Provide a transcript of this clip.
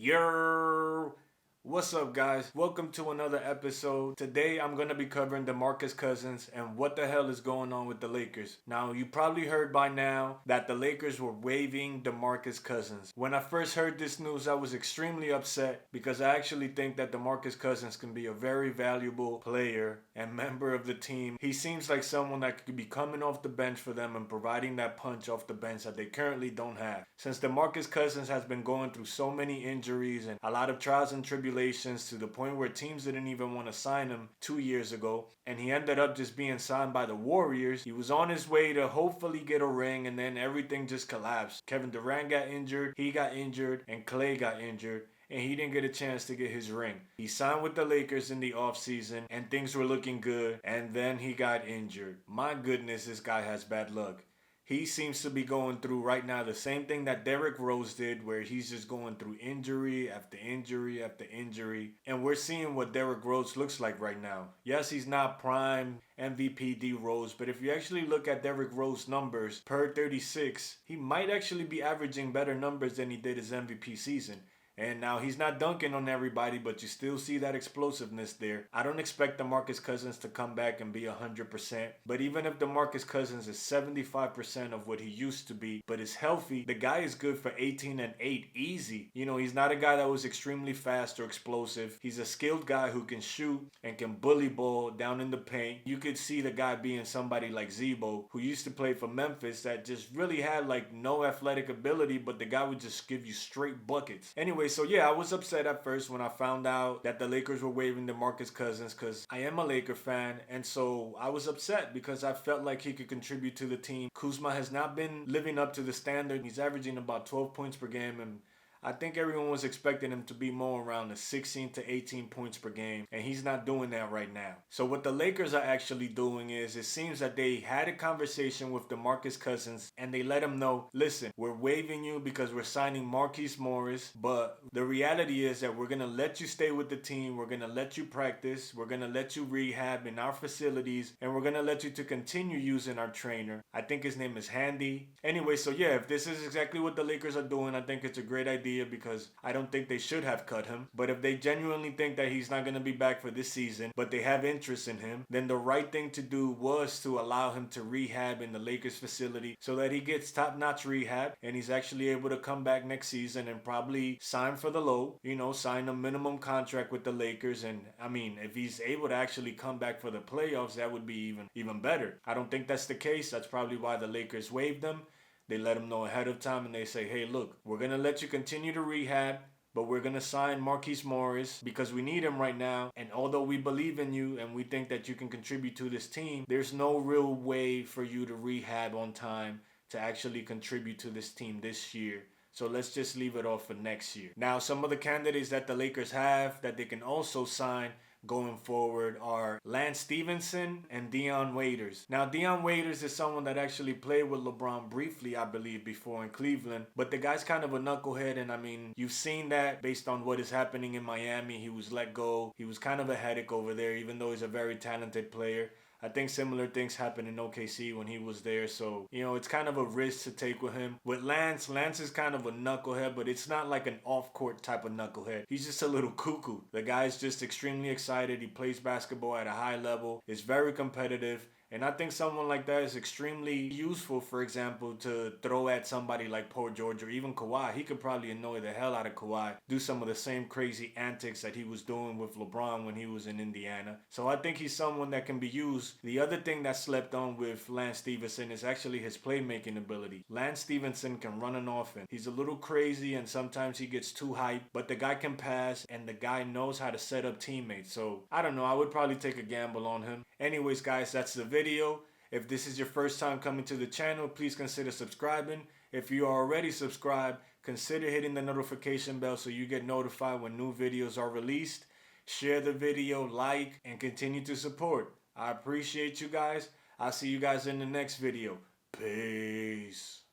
Yo, what's up guys? Welcome to another episode. Today I'm going to be covering DeMarcus Cousins and what the hell is going on with the Lakers. Now you probably heard by now that the Lakers were waiving DeMarcus Cousins. When I first heard this news I was extremely upset because I actually think that DeMarcus Cousins can be a very valuable player and member of the team. He seems like someone that could be coming off the bench for them and providing that punch off the bench that they currently don't have. Since DeMarcus Cousins has been going through so many injuries and a lot of trials and tribulations to the point where teams didn't even want to sign him 2 years ago, and he ended up just being signed by the Warriors. He was on his way to hopefully get a ring, and then everything just collapsed. Kevin Durant got injured, he got injured, and Clay got injured, and he didn't get a chance to get his ring. He signed with the Lakers in the offseason and things were looking good, and then he got injured. My goodness, this guy has bad luck. He seems to be going through right now the same thing that Derrick Rose did, where he's just going through injury after injury after injury. And we're seeing what Derrick Rose looks like right now. Yes, he's not prime MVP D Rose, but if you actually look at Derrick Rose's numbers per 36, he might actually be averaging better numbers than he did his MVP season. And now he's not dunking on everybody, but you still see that explosiveness there. I don't expect DeMarcus Cousins to come back and be 100%. But even if DeMarcus Cousins is 75% of what he used to be, but is healthy, the guy is good for 18 and 8 easy. You know, he's not a guy that was extremely fast or explosive. He's a skilled guy who can shoot and can bully ball down in the paint. You could see the guy being somebody like Zebo, who used to play for Memphis, that just really had like no athletic ability, but the guy would just give you straight buckets. Anyway, so yeah, I was upset at first when I found out that the Lakers were waiving DeMarcus Cousins because I am a Laker fan, and so I was upset because I felt like he could contribute to the team. Kuzma has not been living up to the standard. He's averaging about 12 points per game, and I think everyone was expecting him to be more around the 16 to 18 points per game, and he's not doing that right now. So what the Lakers are actually doing is, it seems that they had a conversation with DeMarcus Cousins, and they let him know, listen, we're waiving you because we're signing Marquise Morris, but the reality is that we're going to let you stay with the team, we're going to let you practice, we're going to let you rehab in our facilities, and we're going to let you to continue using our trainer. I think his name is Handy. Anyway, so yeah, if this is exactly what the Lakers are doing, I think it's a great idea, because I don't think they should have cut him. But if they genuinely think that he's not going to be back for this season, but they have interest in him, then the right thing to do was to allow him to rehab in the Lakers facility so that he gets top-notch rehab and he's actually able to come back next season and probably sign for the low, you know, sign a minimum contract with the Lakers. And I mean, if he's able to actually come back for the playoffs, that would be even better. I don't think that's the case. That's probably why the Lakers waived him. They let him know ahead of time and they say, hey, look, we're going to let you continue to rehab, but we're going to sign Marquise Morris because we need him right now. And although we believe in you and we think that you can contribute to this team, there's no real way for you to rehab on time to actually contribute to this team this year. So let's just leave it off for next year. Now, some of the candidates that the Lakers have that they can also sign going forward are Lance Stevenson and Dion Waiters. Now, Dion Waiters is someone that actually played with LeBron briefly, I believe, before in Cleveland. But the guy's kind of a knucklehead, and I mean, you've seen that based on what is happening in Miami. He was let go. He was kind of a headache over there, even though he's a very talented player. I think similar things happened in OKC when he was there. So, you know, it's kind of a risk to take with him. With Lance is kind of a knucklehead, but it's not like an off-court type of knucklehead. He's just a little cuckoo. The guy's just extremely excited. He plays basketball at a high level. Is very competitive. And I think someone like that is extremely useful, for example, to throw at somebody like Paul George or even Kawhi. He could probably annoy the hell out of Kawhi, do some of the same crazy antics that he was doing with LeBron when he was in Indiana. So I think he's someone that can be used. The other thing that slept on with Lance Stevenson is actually his playmaking ability. Lance Stevenson can run an offense. He's a little crazy and sometimes he gets too hyped, but the guy can pass and the guy knows how to set up teammates. So I don't know, I would probably take a gamble on him. Anyways, guys, that's the video. If this is your first time coming to the channel, please consider subscribing. If you are already subscribed, consider hitting the notification bell so you get notified when new videos are released. Share the video, like, and continue to support. I appreciate you guys. I'll see you guys in the next video. Peace.